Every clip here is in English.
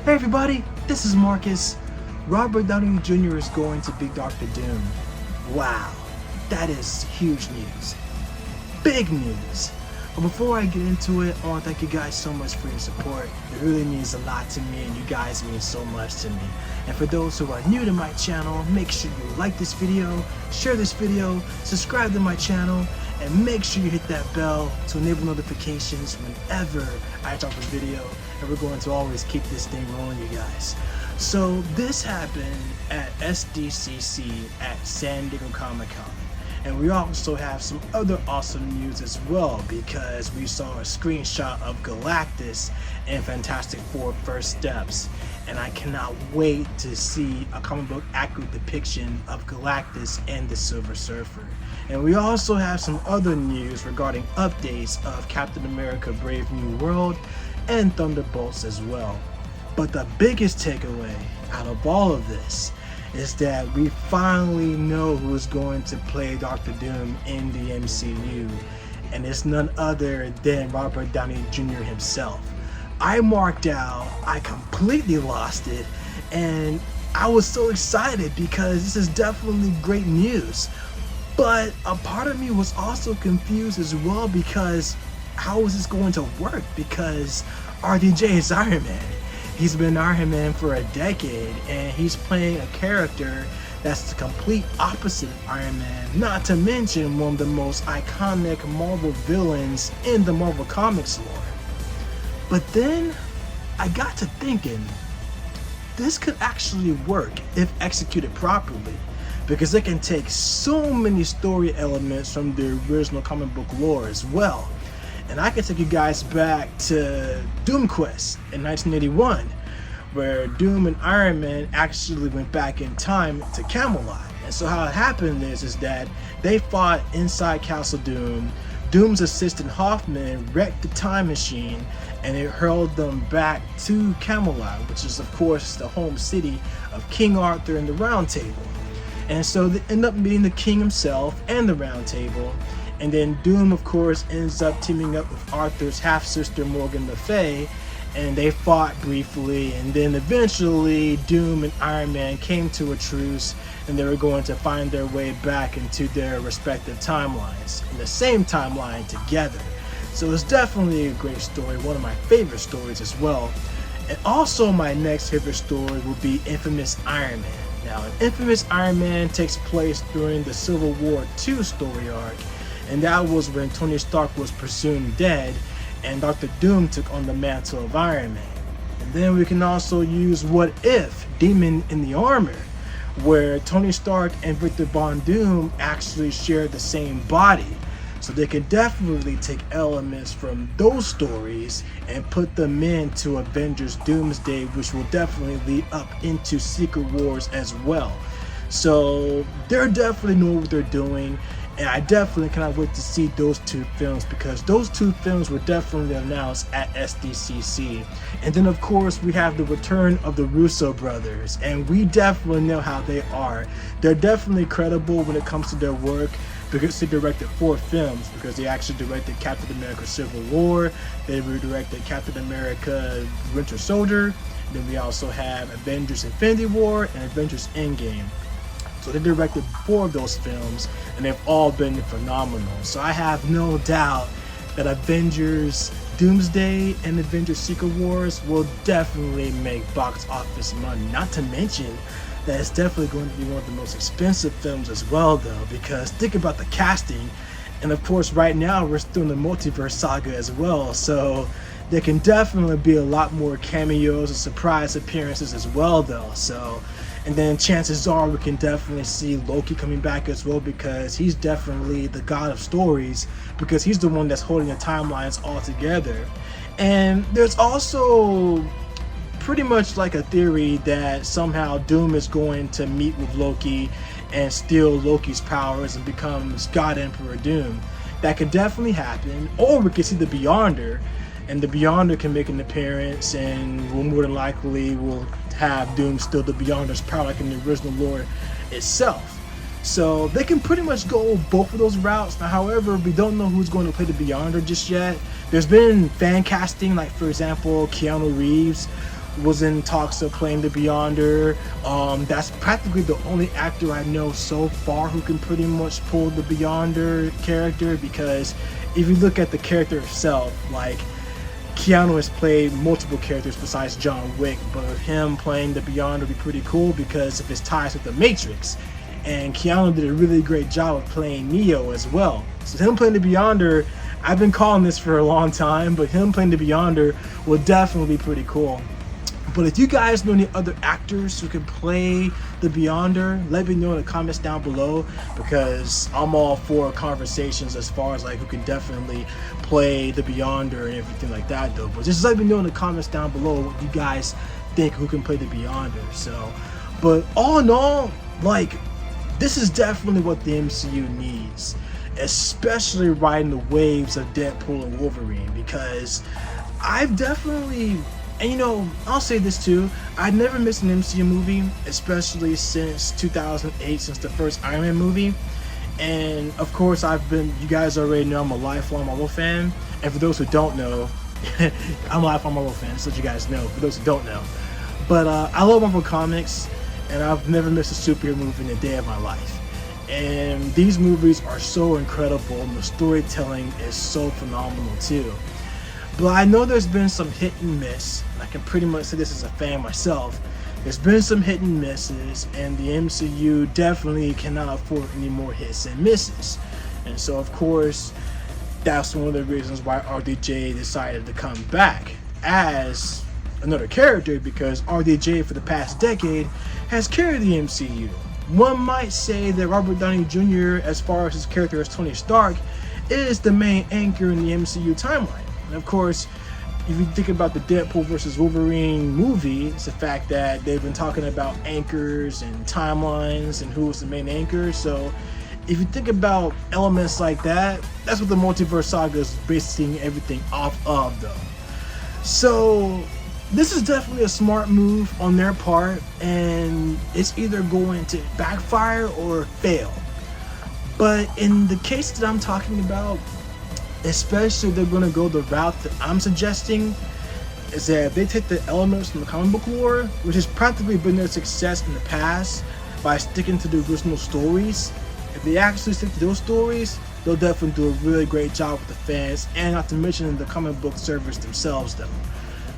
Hey everybody, this is Marcus. Robert Downey Jr. is going to be Dr. Doom. Wow, that is huge news. Big news. But before I get into it, I want to thank you guys so much for your support. It really means a lot to me and you guys mean so much to me. And for those who are new to my channel, make sure you like this video, share this video, subscribe to my channel, and make sure you hit that bell to enable notifications whenever I drop a video. And we're going to always keep this thing rolling, you guys. So this happened at SDCC at San Diego Comic-Con. And we also have some other awesome news as well, because we saw a screenshot of Galactus in Fantastic Four First Steps. And I cannot wait to see a comic book accurate depiction of Galactus and the Silver Surfer. And we also have some other news regarding updates of Captain America Brave New World and Thunderbolts as well. But the biggest takeaway out of all of this is that we finally know who's going to play Dr. Doom in the MCU, and it's none other than Robert Downey Jr. himself. I marked out, I completely lost it, and I was so excited because this is definitely great news. But a part of me was also confused as well, because how is this going to work? Because RDJ is Iron Man. He's been Iron Man for a decade, and he's playing a character that's the complete opposite of Iron Man, not to mention one of the most iconic Marvel villains in the Marvel Comics lore. But then I got to thinking, this could actually work if executed properly, because it can take so many story elements from the original comic book lore as well. And I can take you guys back to Doom Quest in 1981, where Doom and Iron Man actually went back in time to Camelot. And so how it happened is that they fought inside Castle Doom. Doom's assistant Hoffman wrecked the time machine, and it hurled them back to Camelot, which is of course the home city of King Arthur and the Round Table. And so they end up meeting the king himself and the Round Table. And then Doom, of course, ends up teaming up with Arthur's half-sister Morgan Le Fay, and they fought briefly, and then eventually Doom and Iron Man came to a truce, and they were going to find their way back into their respective timelines, in the same timeline together. So it's definitely a great story, one of my favorite stories as well. And also my next favorite story will be Infamous Iron Man. Now, Infamous Iron Man takes place during the Civil War II story arc, and that was when Tony Stark was presumed dead and Dr. Doom took on the mantle of Iron Man. And then we can also use What If, Demon in the Armor, where Tony Stark and Victor Von Doom actually share the same body. So they can definitely take elements from those stories and put them into Avengers Doomsday, which will definitely lead up into Secret Wars as well. So they're definitely knowing what they're doing, and I definitely cannot wait to see those two films, because those two films were definitely announced at SDCC. And then of course we have the return of the Russo brothers, and we definitely know how they are. They're definitely credible when it comes to their work, because they directed 4 films, because they actually directed Captain America Civil War, they redirected Captain America Winter Soldier, then we also have Avengers Infinity War and Avengers Endgame. So they directed 4 of those films, and they've all been phenomenal. So I have no doubt that Avengers Doomsday and Avengers Secret Wars will definitely make box office money. Not to mention that it's definitely going to be one of the most expensive films as well, though, because think about the casting. And of course right now we're still in the multiverse saga as well, so there can definitely be a lot more cameos and surprise appearances as well, though. So, and then chances are we can definitely see Loki coming back as well, because he's definitely the god of stories, because he's the one that's holding the timelines all together. And there's also pretty much like a theory that somehow Doom is going to meet with Loki and steal Loki's powers and becomes God Emperor Doom. That could definitely happen. Or we could see the Beyonder, and the Beyonder can make an appearance, and we'll more than likely will have Doom steal the Beyonder's power like in the original lore itself. So they can pretty much go both of those routes. Now, however, we don't know who's going to play the Beyonder just yet. There's been fan casting, like for example, Keanu Reeves was in talks of playing the Beyonder. That's practically the only actor I know so far who can pretty much pull the Beyonder character, because if you look at the character itself, like, Keanu has played multiple characters besides John Wick, but him playing the Beyonder would be pretty cool because of his ties with the Matrix. And Keanu did a really great job of playing Neo as well. So him playing the Beyonder, I've been calling this for a long time, but him playing the Beyonder will definitely be pretty cool. But if you guys know any other actors who can play the Beyonder, let me know in the comments down below, because I'm all for conversations as far as like who can definitely play the Beyonder and everything like that though. But just let me know in the comments down below what you guys think who can play the Beyonder. So, but all in all, like, this is definitely what the MCU needs, especially riding the waves of Deadpool and Wolverine, because I've definitely, and you know, I'll say this too, I've never missed an MCU movie, especially since 2008, since the first Iron Man movie. And of course, you guys already know I'm a lifelong Marvel fan. And for those who don't know, I'm a lifelong Marvel fan, so that you guys know, for those who don't know. But I love Marvel Comics, and I've never missed a superhero movie in a day of my life. And these movies are so incredible, and the storytelling is so phenomenal too. But I know there's been some hit and miss, and I can pretty much say this as a fan myself. There's been some hit and misses, and the MCU definitely cannot afford any more hits and misses. And so, of course, that's one of the reasons why RDJ decided to come back as another character, because RDJ for the past decade has carried the MCU. One might say that Robert Downey Jr., as far as his character as Tony Stark, is the main anchor in the MCU timeline. And of course, if you think about the Deadpool versus Wolverine movie, it's the fact that they've been talking about anchors and timelines and who was the main anchor. So if you think about elements like that, that's what the multiverse saga is basing everything off of though. So this is definitely a smart move on their part, and it's either going to backfire or fail. But in the case that I'm talking about, especially if they're going to go the route that I'm suggesting, is that if they take the elements from the comic book lore, which has practically been their success in the past by sticking to the original stories, if they actually stick to those stories, they'll definitely do a really great job with the fans, and not to mention the comic book servers themselves though.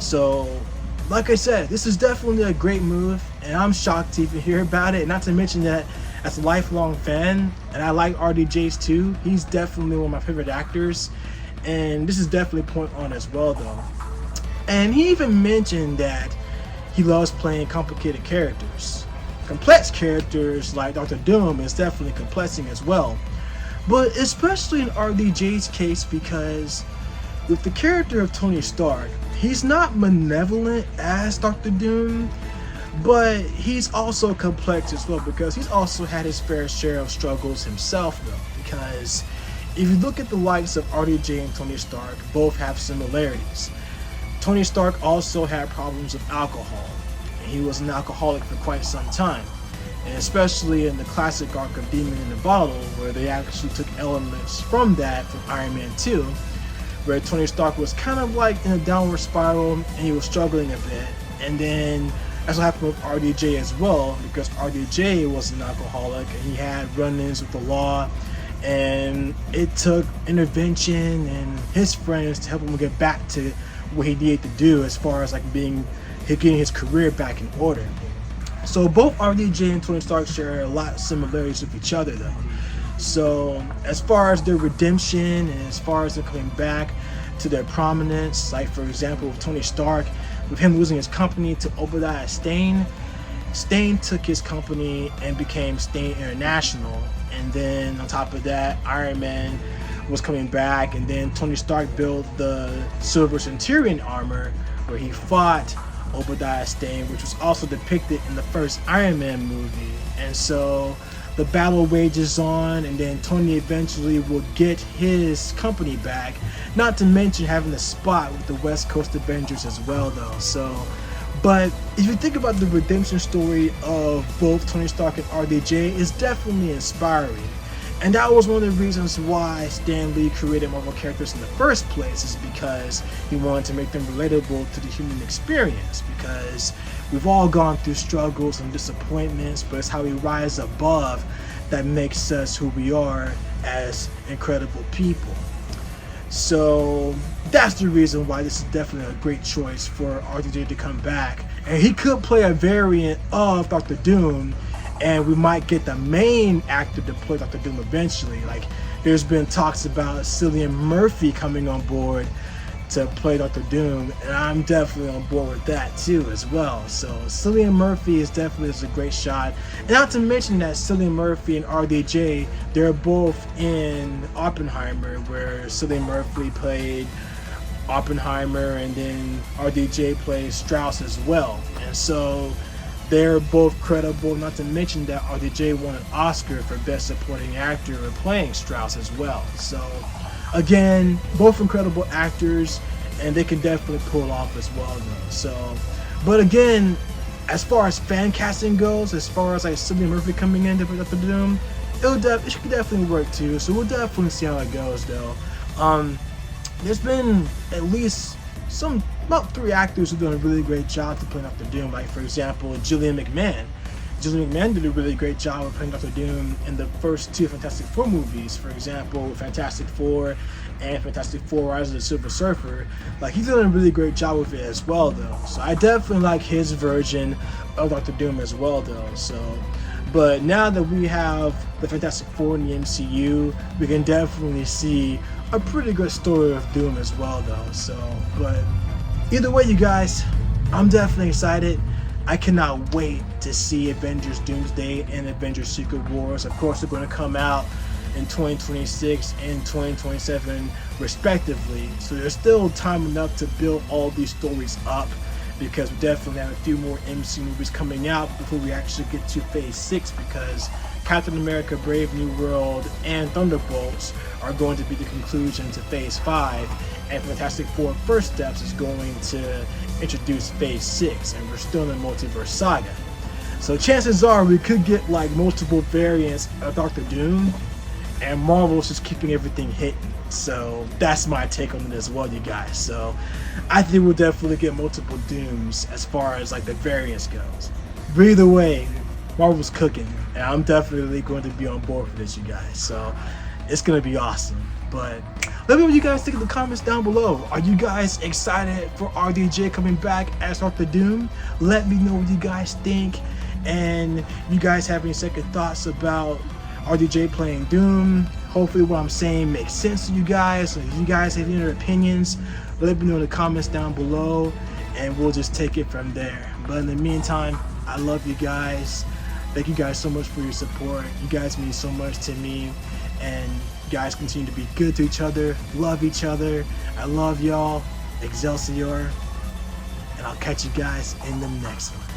So, like I said, this is definitely a great move, and I'm shocked to even hear about it. Not to mention that as a lifelong fan, and I like RDJ's too, he's definitely one of my favorite actors, and this is definitely a point on as well though. And he even mentioned that he loves playing complicated characters. Complex characters like Dr. Doom is definitely complexing as well, but especially in RDJ's case, because with the character of Tony Stark, he's not malevolent as Dr. Doom, but he's also complex as well, because he's also had his fair share of struggles himself though. Because if you look at the likes of RDJ and Tony Stark, both have similarities. Tony Stark also had problems with alcohol, and he was an alcoholic for quite some time. And especially in the classic arc of Demon in the Bottle, where they actually took elements from that from Iron Man 2, where Tony Stark was kind of like in a downward spiral and he was struggling a bit. And then that's what happened with RDJ as well, because RDJ was an alcoholic and he had run-ins with the law, and it took intervention and his friends to help him get back to what he needed to do as far as like getting his career back in order. So both RDJ and Tony Stark share a lot of similarities with each other though. So as far as their redemption and as far as them coming back to their prominence, like for example with Tony Stark, with him losing his company to Obadiah Stane, Stane took his company and became Stane International. And then on top of that, Iron Man was coming back, and then Tony Stark built the Silver Centurion armor where he fought Obadiah Stane, which was also depicted in the first Iron Man movie. And so the battle wages on, and then Tony eventually will get his company back, not to mention having a spot with the West Coast Avengers as well though. So, but if you think about the redemption story of both Tony Stark and RDJ, it's definitely inspiring. And that was one of the reasons why Stan Lee created Marvel characters in the first place, is because he wanted to make them relatable to the human experience, because we've all gone through struggles and disappointments, but it's how we rise above that makes us who we are as incredible people. So that's the reason why this is definitely a great choice for RDJ to come back. And he could play a variant of Dr. Doom, and we might get the main actor to play Dr. Doom eventually. Like, there's been talks about Cillian Murphy coming on board to play Dr. Doom, and I'm definitely on board with that too as well. So Cillian Murphy is definitely a great shot. And not to mention that Cillian Murphy and RDJ, they're both in Oppenheimer, where Cillian Murphy played Oppenheimer and then RDJ plays Strauss as well. And so they're both credible, not to mention that RDJ won an Oscar for Best Supporting Actor for playing Strauss as well. So again, both incredible actors, and they can definitely pull off as well though. So, but again, as far as fan casting goes, as far as like Cillian Murphy coming in to play Dr. Doom, it could definitely work too. So we'll definitely see how it goes though. There's been at least about 3 actors who've done a really great job to play Dr. Doom. Like, for example, Gillian McMahon. Gillian McMahon did a really great job of playing Dr. Doom in the first 2 Fantastic Four movies. For example, Fantastic Four and Fantastic Four Rise of the Silver Surfer. Like, he's done a really great job with it as well though. So I definitely like his version of Dr. Doom as well though. So, but now that we have the Fantastic Four in the MCU, we can definitely see a pretty good story of Doom as well though. So, but either way, you guys, I'm definitely excited. I cannot wait to see Avengers Doomsday and Avengers Secret Wars. Of course, they're going to come out in 2026 and 2027 respectively. So there's still time enough to build all these stories up, because we definitely have a few more MC movies coming out before we actually get to Phase 6, because Captain America Brave New World and Thunderbolts are going to be the conclusion to Phase 5, and Fantastic Four First Steps is going to introduce Phase 6, and we're still in the Multiverse Saga. So chances are we could get like multiple variants of Dr. Doom, and Marvel's just keeping everything hidden. So that's my take on it as well, you guys. So I think we'll definitely get multiple Dooms as far as like the variants goes. But either way, Marvel's cooking, and I'm definitely going to be on board for this, you guys. So it's gonna be awesome. But let me know what you guys think in the comments down below. Are you guys excited for RDJ coming back as Dr. Doom? Let me know what you guys think, and if you guys have any second thoughts about RDJ playing Doom. Hopefully what I'm saying makes sense to you guys. So if you guys have any other opinions, let me know in the comments down below, and we'll just take it from there. But in the meantime, I love you guys. Thank you guys so much for your support. You guys mean so much to me, and you guys continue to be good to each other, love each other. I love y'all. Excelsior, and I'll catch you guys in the next one.